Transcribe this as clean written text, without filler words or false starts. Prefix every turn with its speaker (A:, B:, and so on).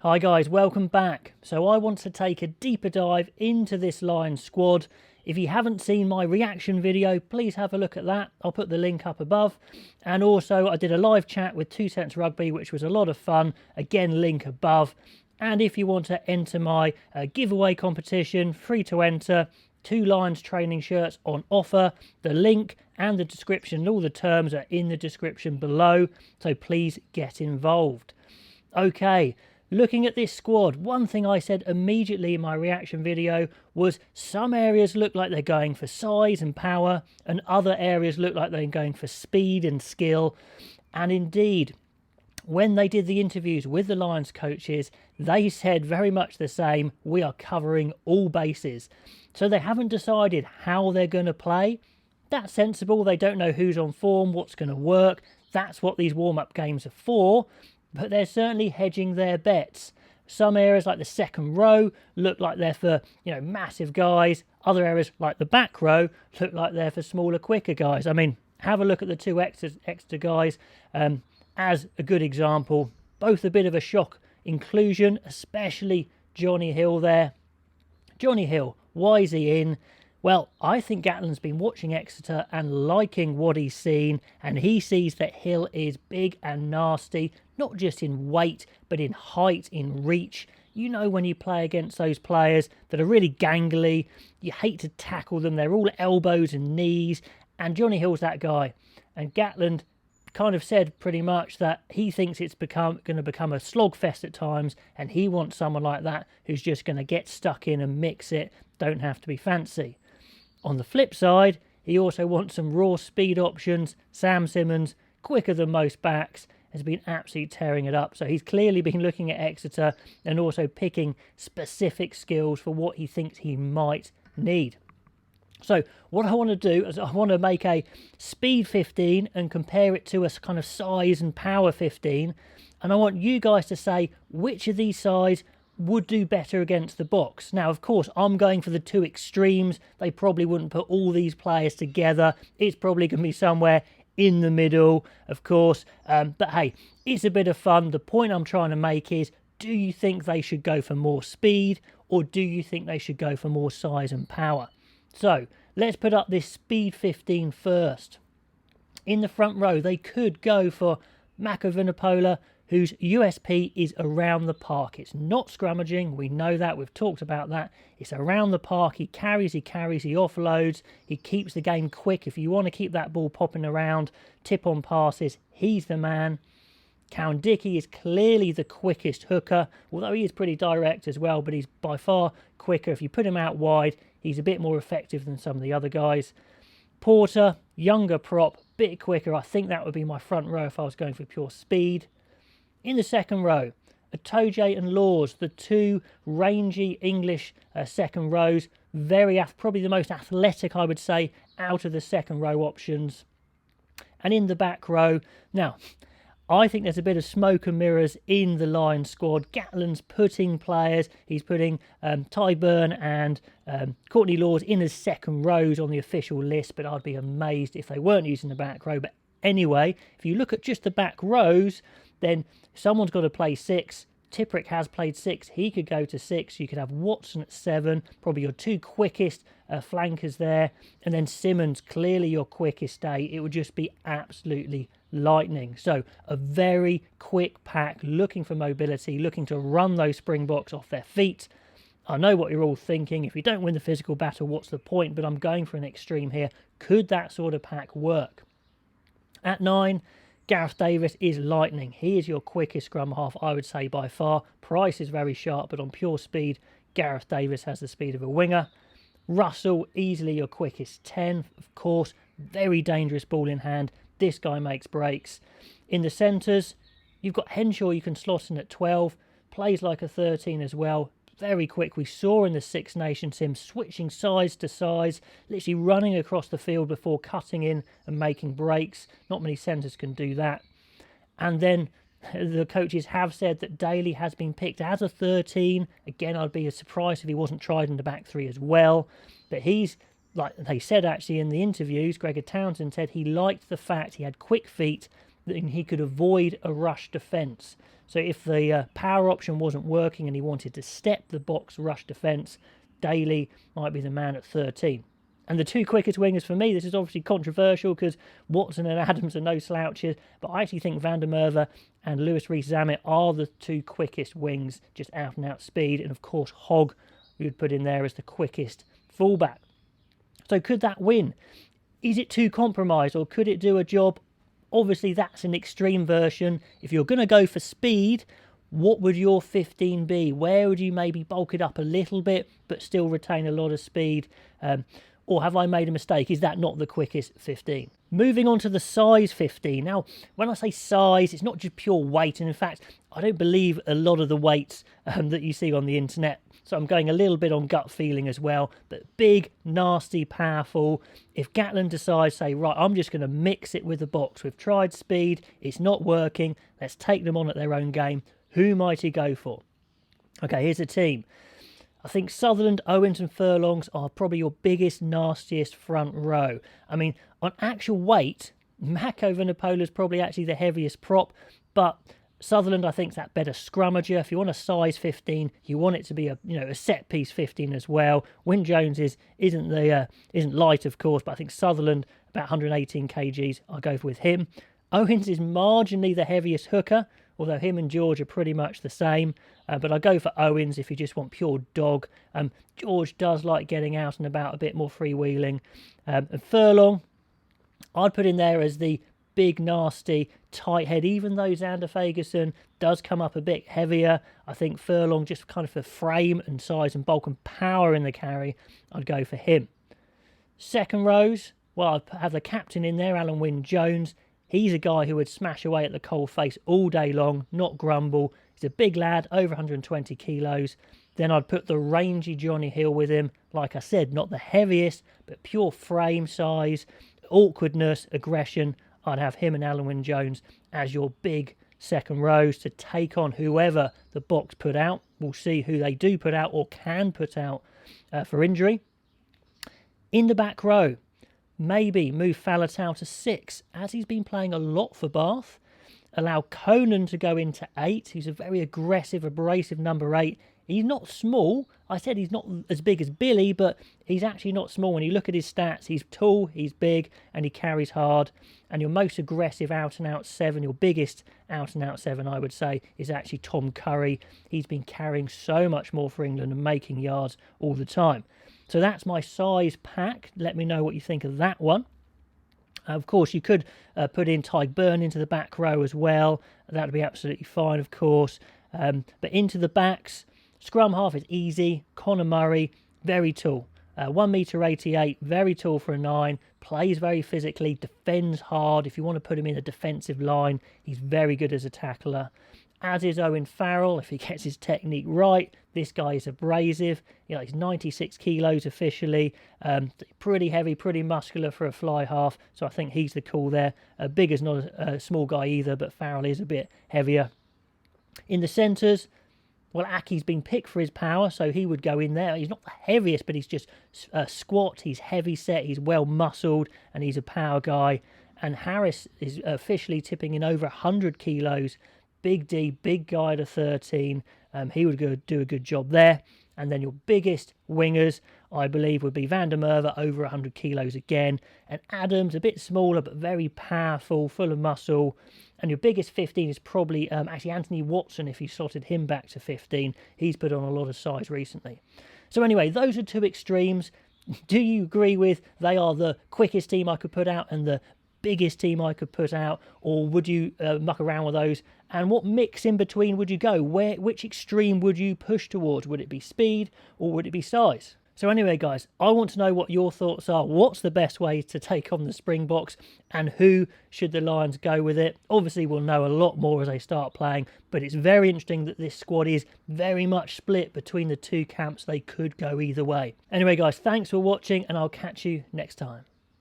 A: Hi guys, welcome back. So I want to take a deeper dive into this Lions squad. If you haven't seen my reaction video, please have a look at that. I'll put the link up above. And also I did a live chat with 2 Cents Rugby, which was a lot of fun. Again, link above. And if you want to enter my giveaway competition, free to enter, 2 Lions training shirts on offer. The link and the description, all the terms are in the description below. So please get involved. Okay. Looking at this squad, one thing I said immediately in my reaction video was some areas look like they're going for size and power, and other areas look like they're going for speed and skill. And indeed, when they did the interviews with the Lions coaches, they said very much the same: we are covering all bases. So they haven't decided how they're going to play. That's sensible. They don't know who's on form, what's going to work. That's what these warm-up games are for. But they're certainly hedging their bets. Some areas like the second row look like they're for, massive guys. Other areas like the back row look like they're for smaller, quicker guys. I mean, have a look at the 2 extra guys as a good example. Both a bit of a shock inclusion, especially Johnny Hill there. Johnny Hill, why is he in? Well, I think Gatland's been watching Exeter and liking what he's seen, and he sees that Hill is big and nasty, not just in weight, but in height, in reach. You know, when you play against those players that are really gangly, you hate to tackle them. They're all elbows and knees, and Johnny Hill's that guy. And Gatland kind of said pretty much that he thinks it's going to become a slogfest at times, and he wants someone like that who's just going to get stuck in and mix it, don't have to be fancy. On the flip side, he also wants some raw speed options. Sam Simmons, quicker than most backs, has been absolutely tearing it up. So he's clearly been looking at Exeter and also picking specific skills for what he thinks he might need. So what I want to do is I want to make a speed 15 and compare it to a kind of size and power 15. And I want you guys to say which of these sides would do better against the box. Now, of course, I'm going for the 2 extremes. They probably wouldn't put all these players together. It's probably going to be somewhere in the middle, of course. But hey, it's a bit of fun. The point I'm trying to make is, do you think they should go for more speed, or do you think they should go for more size and power? So let's put up this speed 15 first. In the front row, they could go for Mako Vunipola, whose USP is around the park. It's not scrummaging. We know that. We've talked about that. It's around the park. He carries, he offloads. He keeps the game quick. If you want to keep that ball popping around, tip on passes, he's the man. Cowan-Dickie is clearly the quickest hooker, although he is pretty direct as well, but he's by far quicker. If you put him out wide, he's a bit more effective than some of the other guys. Porter, younger prop, bit quicker. I think that would be my front row if I was going for pure speed. In the second row, Atoje and Laws, the 2 rangy English second rows, probably the most athletic, I would say, out of the second row options. And in the back row, now, I think there's a bit of smoke and mirrors in the Lions squad. Gatland's putting players, he's putting Tyburn and Courtney Laws in as second rows on the official list, but I'd be amazed if they weren't using the back row. But anyway, if you look at just the back rows, then someone's got to play 6. Tipuric has played 6. He could go to 6. You could have Watson at 7. Probably your 2 quickest flankers there. And then Simmons, clearly your quickest day. It would just be absolutely lightning. So a very quick pack, looking for mobility, looking to run those Springboks off their feet. I know what you're all thinking. If you don't win the physical battle, what's the point? But I'm going for an extreme here. Could that sort of pack work? At 9... Gareth Davis is lightning. He is your quickest scrum half, I would say, by far. Price is very sharp, but on pure speed, Gareth Davis has the speed of a winger. Russell, easily your quickest 10, of course. Very dangerous ball in hand. This guy makes breaks. In the centres, you've got Henshaw you can slot in at 12. Plays like a 13 as well. Very quick. We saw in the Six Nations him switching size to size, literally running across the field before cutting in and making breaks. Not many centres can do that. And then the coaches have said that Daly has been picked as a 13. Again, I'd be surprised if he wasn't tried in the back 3 as well. But he's, like they said actually in the interviews, Gregor Townsend said he liked the fact he had quick feet, then he could avoid a rush defence. So if the power option wasn't working and he wanted to step the box rush defence, Daly might be the man at 13. And the two quickest wingers for me, this is obviously controversial because Watson and Adams are no slouches, but I actually think Van der Merwe and Lewis Rees-Zammit are the two quickest wings, just out and out speed. And of course, Hogg, we would put in there as the quickest fullback. So could that win? Is it too compromised, or could it do a job? Obviously, that's an extreme version. If you're going to go for speed, what would your 15 be? Where would you maybe bulk it up a little bit, but still retain a lot of speed? Or have I made a mistake? Is that not the quickest 15? Moving on to the size 15. Now, when I say size, it's not just pure weight. And in fact, I don't believe a lot of the weights that you see on the internet. So I'm going a little bit on gut feeling as well. But big, nasty, powerful. If Gatland decides, say, right, I'm just going to mix it with the box. We've tried speed. It's not working. Let's take them on at their own game. Who might he go for? Okay, here's a team. I think Sutherland, Owens and Furlongs are probably your biggest, nastiest front row. I mean, on actual weight, Mako Vunipola is probably actually the heaviest prop, but Sutherland, I think, is that better scrummager. If you want a size 15, you want it to be a set piece 15 as well. Wyn Jones isn't light, of course, but I think Sutherland about 118 kgs. I'll go with him. Owens is marginally the heaviest hooker, although him and George are pretty much the same. But I go for Owens if you just want pure dog. George does like getting out and about, a bit more freewheeling. And Furlong, I'd put in there as the big, nasty, tight head. Even though Xander Fagerson does come up a bit heavier, I think Furlong, just kind of for frame and size and bulk and power in the carry, I'd go for him. Second rows, well, I'd have the captain in there, Alan Wyn Jones. He's a guy who would smash away at the cold face all day long, not grumble. He's a big lad, over 120 kilos. Then I'd put the rangy Johnny Hill with him. Like I said, not the heaviest, but pure frame size, awkwardness, aggression. I'd have him and Alan Wyn Jones as your big second rows to take on whoever the box put out. We'll see who they do put out or can put out for injury. In the back row, maybe move Faletau to 6, as he's been playing a lot for Bath. Allow Conan to go into 8. He's a very aggressive, abrasive number 8. He's not small. I said he's not as big as Billy, but he's actually not small. When you look at his stats, he's tall, he's big, and he carries hard. And your most aggressive out-and-out 7, your biggest out-and-out 7, I would say, is actually Tom Curry. He's been carrying so much more for England and making yards all the time. So that's my size pack. Let me know what you think of that one. Of course, you could put in Tyke Byrne into the back row as well. That would be absolutely fine, of course. But into the backs, scrum half is easy. Conor Murray, very tall. 1.88 m, very tall for a 9. Plays very physically, defends hard. If you want to put him in a defensive line, he's very good as a tackler. As is Owen Farrell, if he gets his technique right. This guy is abrasive. He's 96 kilos officially. Pretty heavy, pretty muscular for a fly half. So I think he's the call there. Big is not a small guy either, but Farrell is a bit heavier. In the centres, well, Aki's been picked for his power, so he would go in there. He's not the heaviest, but he's just squat. He's heavy set. He's well muscled, and he's a power guy. And Harris is officially tipping in over 100 kilos. Big D, big guy to 13. He would do a good job there. And then your biggest wingers, I believe, would be Van der Merwe, over 100 kilos again. And Adams, a bit smaller, but very powerful, full of muscle. And your biggest 15 is probably actually Anthony Watson, if you slotted him back to 15. He's put on a lot of size recently. So anyway, those are two extremes. Do you agree with they are the quickest team I could put out and the biggest team I could put out, or would you muck around with those? And what mix in between would you go? Which extreme would you push towards? Would it be speed or would it be size? So anyway, guys, I want to know what your thoughts are. What's the best way to take on the Springboks, and who should the Lions go with it? Obviously, we'll know a lot more as they start playing, but it's very interesting that this squad is very much split between the two camps. They could go either way. Anyway, guys, thanks for watching, and I'll catch you next time.